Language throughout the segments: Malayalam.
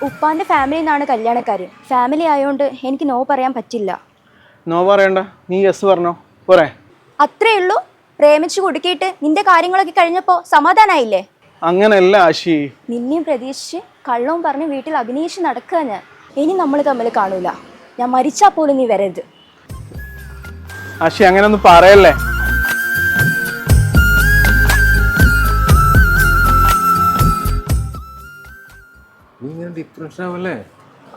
ഉപ്പാൻ്റെ ഫാമിലിയിൽ നിന്നാണ് കല്യാണക്കാര്യം. ഫാമിലി ആയതുകൊണ്ട് എനിക്ക് നോ പറയാൻ പറ്റില്ല. നോ പറയണ്ട, നീ യെസ് പറഞ്ഞോ പോരെ. അത്രേ ഉള്ളൂ. പ്രേമിച്ച് കുടുക്കിയിട്ട് നിന്റെ കാര്യങ്ങളൊക്കെ കഴിഞ്ഞപ്പോൾ സമാധാനായില്ലേ? അങ്ങനെയല്ല ആശി. നിന്നെയും പ്രതീക്ഷിച്ച് കള്ളവും പറഞ്ഞ് വീട്ടിൽ അഭിനയിച്ച് നടക്കുക ഞാൻ. ഇനി നമ്മൾ തമ്മിൽ കാണൂല. ഞാൻ മരിച്ചാൽ പോലും നീ വരരുത്. ആശി അങ്ങനെയൊന്നും പറയല്ലേ. നീ ഇങ്ങനെ ഡിപ്രഷൻ ആവല്ലേ?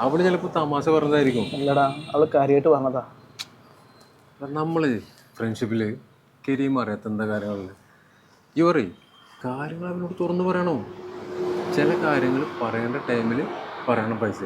അവള് ചിലപ്പോൾ തമാശ പറഞ്ഞതായിരിക്കും. അല്ലടാ, അവള് കാര്യമായിട്ട് പറഞ്ഞതാ. നമ്മള് ഫ്രണ്ട്ഷിപ്പില് കരിയും അറിയാത്ത എന്താ കാര്യങ്ങളില് ഇവറി കാര്യങ്ങൾ അവനോട് തുറന്നു പറയണോ. ചില കാര്യങ്ങൾ പറയേണ്ട ടൈമിൽ പറയണം. പൈസ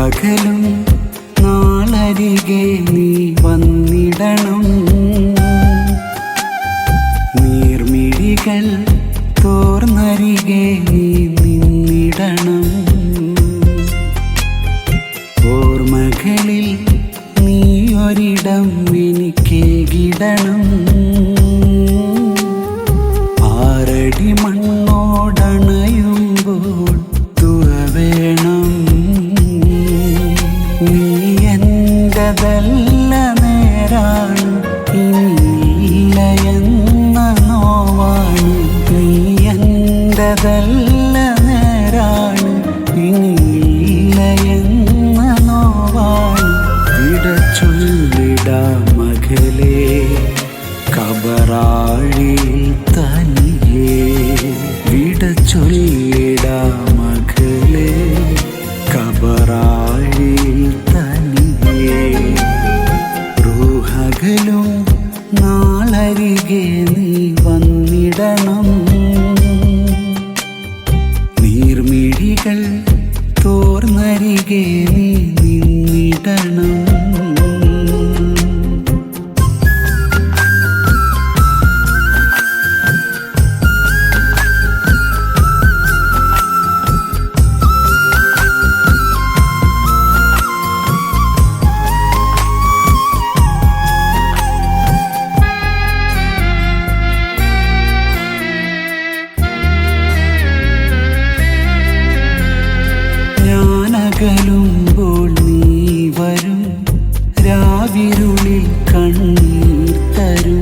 അകലും നാളരികെ നീ വന്നിടണം. നീർമിഴികൾ തോർന്നരികെ നീ നിന്നിടണം. ഓർമ്മകളിൽ നീ ഒരിടം എനിക്കേകിടണം. ആറടി മണ്ണോടണയുമ്പോൾ വേണം. നീ എൻ്റെതല്ല നേരാണ്, ഇനിയില്ല എന്ന നോവാണ്. നീ എൻ്റെതല്ല നേരാണ്, ഇനിയില്ല എന്ന നോവാണ്. വിട ചൊല്ലിടാ മകളെ കബറാഴിയിൽ തനിയേ. വിട ചൊല്ലിടാ മകളെ കബറാഴിയിൽ തനിയേ. റൂഹകലും നാളരികെ നീ വന്നിടണം. നീർമിഴികൾ തോർന്നരികെ നീ നിന്നിടണം. ുമ്പോൾ നീ വരും, രാവിരുളിൽ കണ്ണീർ തരും.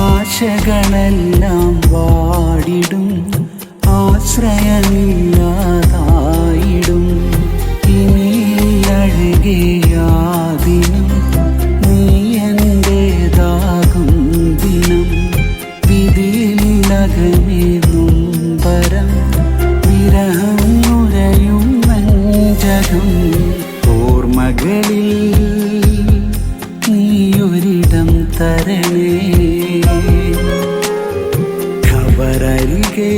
ആശകളെല്ലാം വാടിടും, ആശ്രയമില്ലാതായിടും. ഇനി അഴകയാദിനം നീ എൻ്റേതാകും ദിനം. വിധിയിലകമേ നൊമ്പരം വിരഹം നുരയും ജഗം. ഓർമ്മകളിൽ നീയൊരിടം തരണേ. ഖബറരികെ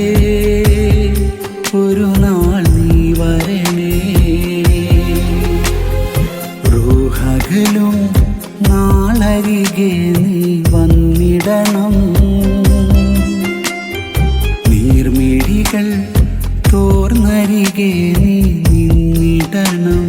ഒരു നാൾ നീ വരണേ. റൂഹകലും നാളരികെ നീ വന്നിടണം. നീർമിഴികൾ തോർന്നരികെ നീ നിന്നിടണം.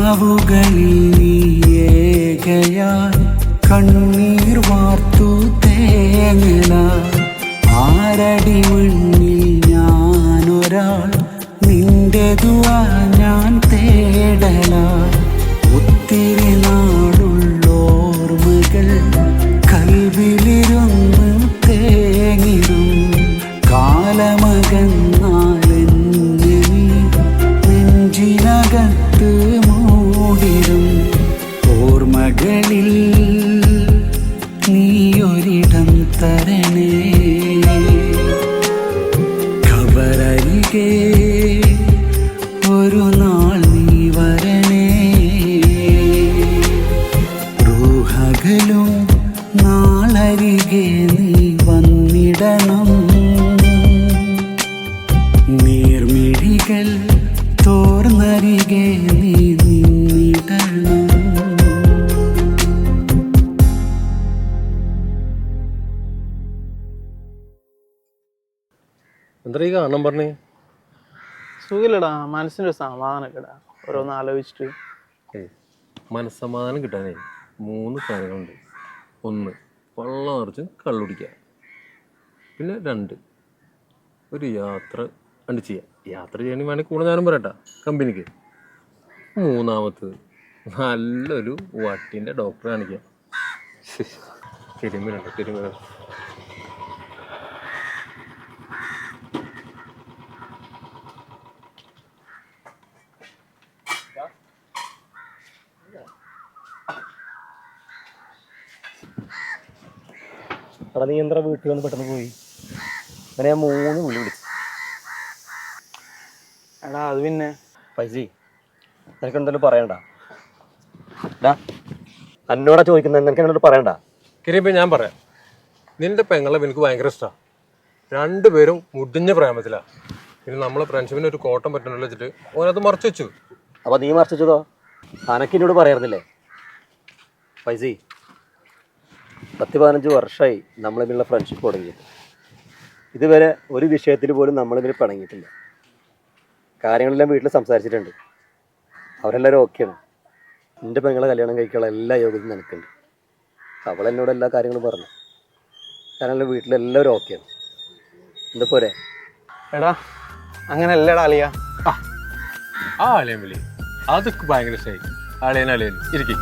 രാവുകളിൽ നീയേകയാൽ കണ്ണീർ വാർത്തു തേങ്ങലാൽ ആരടി മുന്നിൽ ഞാനൊരാൾ നിന്റെതുവാ ഞാൻ തേടലാൽ ഒത്തിരി നാളുള്ളോർമ്മകൾ കൽവിലിരുന്ന് തേങ്ങിടും കാലമകന്നാലെന്നെ നീ നെഞ്ചിനകത്ത് മൂടിടും ഓർമ്മകളിൽ നീയൊരിടം തരണേ ഖബറരികെ ഒരു നാൾ നീ വരണേ റൂഹകലും നാളരികെ നീ വന്നിടണം നീർമിഴികൾ തോർന്നരികെ നീ നിന്നിടണം. എന്താ ഈ കാണാൻ പറഞ്ഞേ? സുഖമില്ലടാ, മനസ്സിനൊരു സമാധാനമില്ലടാ ഓരോന്ന് ആലോചിച്ചിട്ട്. മനസ്സമാധാനം കിട്ടാനേ 3 കാര്യങ്ങളുണ്ട്. 1, വെള്ളം നിറച്ച് കള്ളുടിക്കുക. പിന്നെ 2, ഒരു യാത്ര കണ്ട് ചെയ്യാം. യാത്ര ചെയ്യണമെങ്കിൽ വേണമെങ്കിൽ കൂടെ ഞാനും പറയട്ടാ കമ്പനിക്ക്. 3, നല്ലൊരു വട്ടീൻ്റെ ഡോക്ടറെ കാണിക്കാം. തിരുമ്മിലുണ്ട്. എടാ നീ എന്താ വീട്ടിൽ വന്ന് പെട്ടെന്ന് പോയി? അങ്ങനെ ഞാൻ 3 വിളി വിളിച്ചു. എടാ അത് പിന്നെ പൈസി നിനക്ക് എന്തായാലും പറയണ്ട. ഡാ എന്നോടാ ചോദിക്കുന്നത്, നിനക്ക് എന്നോട് പറയണ്ട. കിരീപ്പം ഞാൻ പറയാം. നിന്റെ പെങ്ങളെ എനിക്ക് ഭയങ്കര ഇഷ്ടമാണ്. 2 പേരും മുടിഞ്ഞ പ്രേമത്തിലാണ്. പിന്നെ നമ്മളെ ഫ്രണ്ട്ഷിപ്പിന് ഒരു കോട്ടം പറ്റണല്ലോ വെച്ചിട്ട് ഓനത് മറച്ചു വെച്ചു. അപ്പോൾ നീ മറിച്ചതോ? അനക്ക് എന്നോട് പറയാറുന്നില്ലേ? പൈസി 10-15 വർഷമായി നമ്മൾ തമ്മിലുള്ള ഫ്രണ്ട്ഷിപ്പ് തുടങ്ങിയിട്ട്. ഇതുവരെ ഒരു വിഷയത്തിൽ പോലും നമ്മളിതിൽ പിണങ്ങിയിട്ടില്ല. കാര്യങ്ങളെല്ലാം വീട്ടിൽ സംസാരിച്ചിട്ടുണ്ട്. അവരെല്ലാവരും ഓക്കെയാണ്. എൻ്റെ പെങ്ങളെ കല്യാണം കഴിക്കാനുള്ള എല്ലാ യോഗ്യതയും നിനക്കുണ്ട്. അവളെന്നോട് എല്ലാ കാര്യങ്ങളും പറഞ്ഞു. കാരണം വീട്ടിലെല്ലാവരും ഓക്കെയാണ്. എന്താ പോരെ? എടാ അങ്ങനെ അല്ലടാ അളിയ. ആ അളിയൻ വിളി അതൊക്കെ ഭയങ്കര ഇഷ്ടമായി. അളിയൻ ഇരിക്കും